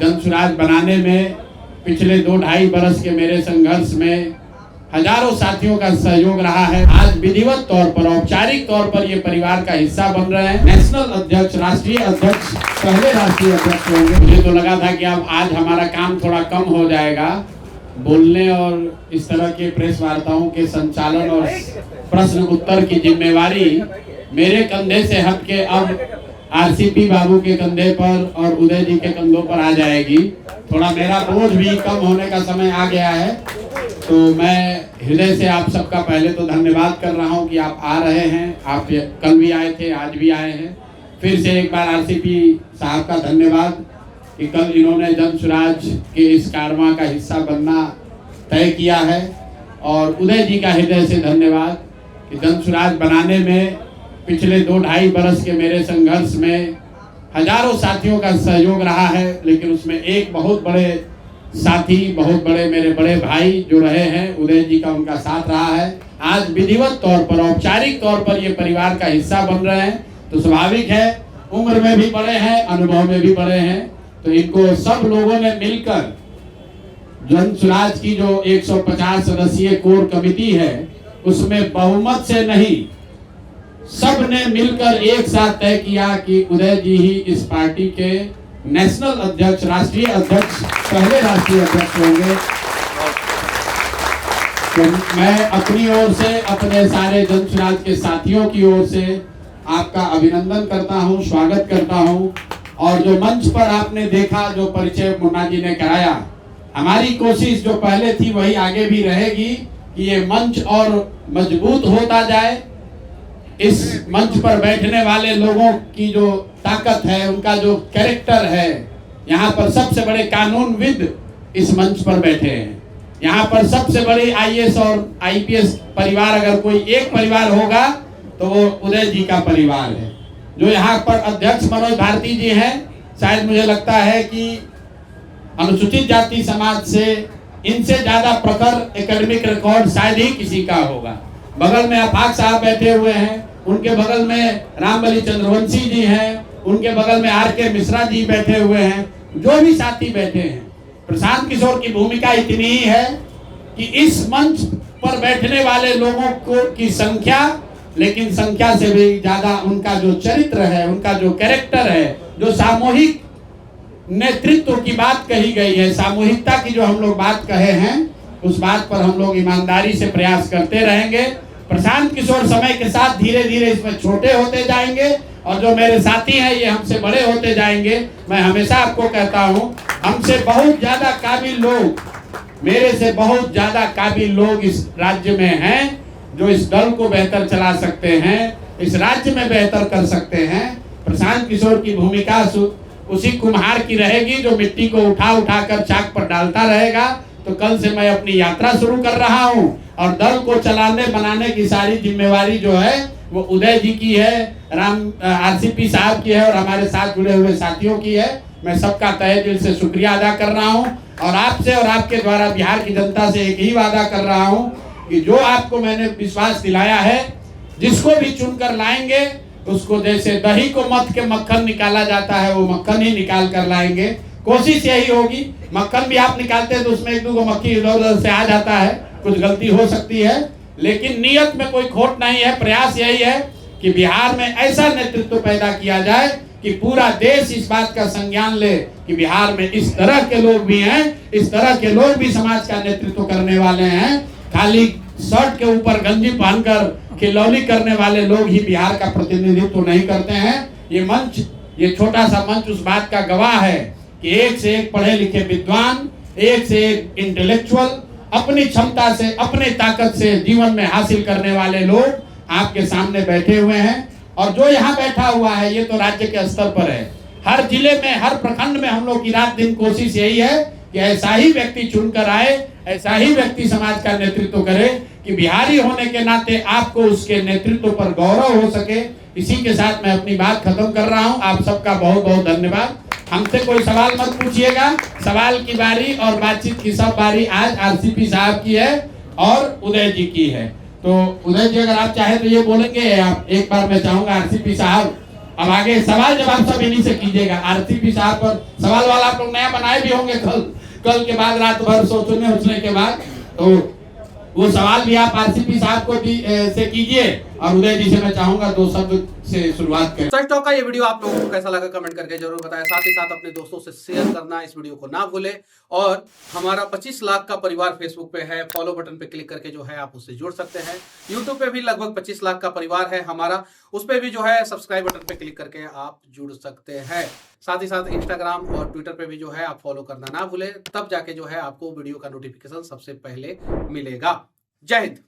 जन स्वराज बनाने में पिछले 2-2.5 बरस के मेरे संघर्ष में हजारों साथियों का सहयोग रहा है। आज विधिवत तौर पर, औपचारिक तौर पर ये परिवार का हिस्सा बन रहे हैं। नेशनल अध्यक्ष, राष्ट्रीय अध्यक्ष, पहले राष्ट्रीय अध्यक्ष होंगे। मुझे तो लगा था कि अब आज हमारा काम थोड़ा कम हो जाएगा, बोलने और इस तरह के प्रेस वार्ताओं के संचालन और प्रश्न उत्तर की जिम्मेवारी मेरे कंधे से हट के अब आरसीपी बाबू के कंधे पर और उदय जी के कंधों पर आ जाएगी। थोड़ा मेरा बोझ भी कम होने का समय आ गया है, तो मैं हृदय से आप सबका पहले तो धन्यवाद कर रहा हूं कि आप आ रहे हैं। आप कल भी आए थे, आज भी आए हैं। फिर से एक बार आरसीपी साहब का धन्यवाद कि कल इन्होंने जन स्वराज के इस कारवां का हिस्सा बनना तय किया है। और उदय जी का हृदय से धन्यवाद कि जन स्वराज बनाने में पिछले 2-2.5 बरस के मेरे संघर्ष में हजारों साथियों का सहयोग रहा है, लेकिन उसमें एक बहुत बड़े साथी, बहुत बड़े मेरे बड़े भाई जो रहे हैं, उदय जी का उनका साथ रहा है। आज विधिवत तौर पर, औपचारिक तौर पर ये परिवार का हिस्सा बन रहे हैं, तो स्वाभाविक है, उम्र में भी बड़े हैं, अनुभव में भी बड़े हैं, तो इनको सब लोगों ने मिलकर जन स्वराज की जो 150 सदस्यीय कोर कमेटी है उसमें बहुमत से नहीं, सब ने मिलकर एक साथ तय किया कि उदय जी ही इस पार्टी के नेशनल अध्यक्ष, राष्ट्रीय अध्यक्ष, पहले राष्ट्रीय अध्यक्ष होंगे। तो मैं अपनी ओर से, अपने सारे जन स्वराज के साथियों की ओर से आपका अभिनंदन करता हूं, स्वागत करता हूं। और जो मंच पर आपने देखा, जो परिचय मुन्ना जी ने कराया, हमारी कोशिश जो पहले थी वही आगे भी रहेगी कि ये मंच और मजबूत होता जाए। इस मंच पर बैठने वाले लोगों की जो ताकत है, उनका जो कैरेक्टर है, यहाँ पर सबसे बड़े कानूनविद इस मंच पर बैठे हैं। यहाँ पर सबसे बड़ी आईएएस और आईपीएस परिवार अगर कोई एक परिवार होगा तो वो उदय जी का परिवार है। जो यहाँ पर अध्यक्ष मनोज भारती जी हैं, शायद मुझे लगता है कि अनुसूचित जाति समाज से इनसे ज्यादा प्रखर एकेडमिक रिकॉर्ड शायद ही किसी का होगा। बगल में आफाक साहब बैठे हुए हैं, उनके बगल में रामबली चंद्रवंशी जी हैं, उनके बगल में आर.के. मिश्रा जी बैठे हुए हैं, जो भी साथी बैठे हैं। प्रशांत किशोर की भूमिका इतनी ही है कि इस मंच पर बैठने वाले लोगों को की संख्या, लेकिन संख्या से भी ज्यादा उनका जो चरित्र है, उनका जो कैरेक्टर है, जो सामूहिक नेतृत्व की बात कही गई है, सामूहिकता की जो हम लोग बात कहे हैं, उस बात पर हम लोग ईमानदारी से प्रयास करते रहेंगे। प्रशांत किशोर समय के साथ धीरे धीरे इसमें छोटे होते जाएंगे और जो मेरे साथी हैं ये हमसे बड़े होते जाएंगे। मैं हमेशा आपको कहता हूँ, हमसे बहुत ज्यादा काबिल लोग, मेरे से बहुत ज्यादा काबिल लोग इस राज्य में हैं, जो इस दल को बेहतर चला सकते हैं, इस राज्य में बेहतर कर सकते हैं। प्रशांत किशोर की भूमिका उसी कुम्हार की रहेगी जो मिट्टी को उठा उठा कर चाक पर डालता रहेगा। तो कल से मैं अपनी यात्रा शुरू कर रहा हूं और दल को चलाने बनाने की सारी जिम्मेवारी जो है वो उदय जी की है, आरसीपी साहब की है और हमारे साथ जुड़े हुए साथियों की है। मैं सबका तहे दिल से शुक्रिया अदा कर रहा हूं और आपसे और आपके द्वारा बिहार की जनता से एक ही वादा कर रहा हूं कि जो आपको मैंने विश्वास दिलाया है, जिसको भी चुनकर लाएंगे उसको जैसे दही को मथ के मक्खन निकाला जाता है, वो मक्खन ही निकाल कर लाएंगे। कोशिश यही होगी, मक्खन भी आप निकालते हैं तो उसमें 1-2 मक्खी इधर से आ जाता है, कुछ गलती हो सकती है, लेकिन नियत में कोई खोट नहीं है। प्रयास यही है कि बिहार में ऐसा नेतृत्व पैदा किया जाए कि पूरा देश इस बात का संज्ञान ले कि बिहार में इस तरह के लोग भी हैं, इस तरह के लोग भी समाज का नेतृत्व करने वाले हैं। खाली शर्ट के ऊपर गंजी पहनकर खिलौनी करने वाले लोग ही बिहार का प्रतिनिधित्व नहीं करते हैं। ये मंच, ये छोटा सा मंच उस बात का गवाह है कि एक से एक पढ़े लिखे विद्वान, एक से एक इंटेलेक्चुअल, अपनी क्षमता से, अपने ताकत से जीवन में हासिल करने वाले लोग आपके सामने बैठे हुए हैं। और जो यहाँ बैठा हुआ है ये तो राज्य के स्तर पर है, हर जिले में, हर प्रखंड में हम लोग की रात दिन कोशिश यही है कि ऐसा ही व्यक्ति चुनकर आए, ऐसा ही व्यक्ति समाज का नेतृत्व करे कि बिहारी होने के नाते आपको उसके नेतृत्व पर गौरव हो सके। इसी के साथ मैं अपनी बात खत्म कर रहा हूं। आप सबका बहुत बहुत धन्यवाद। हमसे कोई सवाल मत पूछिएगा, सवाल की बारी और बातचीत की सब बारी आज आरसीपी साहब की है और उदय जी की है। तो उदय जी अगर आप चाहे तो ये बोलेंगे, आप एक बार मैं चाहूंगा आरसीपी साहब अब आगे सवाल जवाब सब इन्हीं से कीजिएगा। आरसीपी साहब पर सवाल वाला आप लोग नया बनाए भी होंगे कल के बाद रात भर सोचने के बाद, तो वो सवाल भी आप आरसीपी साहब को भी से कीजिए। और उदय जी से मैं चाहूंगा 2 शब्द से शुरुआत करें। सच टॉक का ये वीडियो आप लोगों को कैसा लगा कमेंट करके जरूर बताएं। साथ ही साथ अपने दोस्तों से शेयर करना इस वीडियो को ना भूलें। और हमारा 25 लाख का परिवार फेसबुक पे है, फॉलो बटन पे क्लिक करके जो है आप उससे जुड़ सकते हैं। यूट्यूब पे भी लगभग 25 लाख का परिवार है हमारा, उस पे भी जो है सब्सक्राइब बटन पे क्लिक करके आप जुड़ सकते हैं। साथ ही साथ इंस्टाग्राम और ट्विटर पे भी जो है आप फॉलो करना ना भूलें, तब जाके जो है आपको वीडियो का नोटिफिकेशन सबसे पहले मिलेगा। जय हिंद।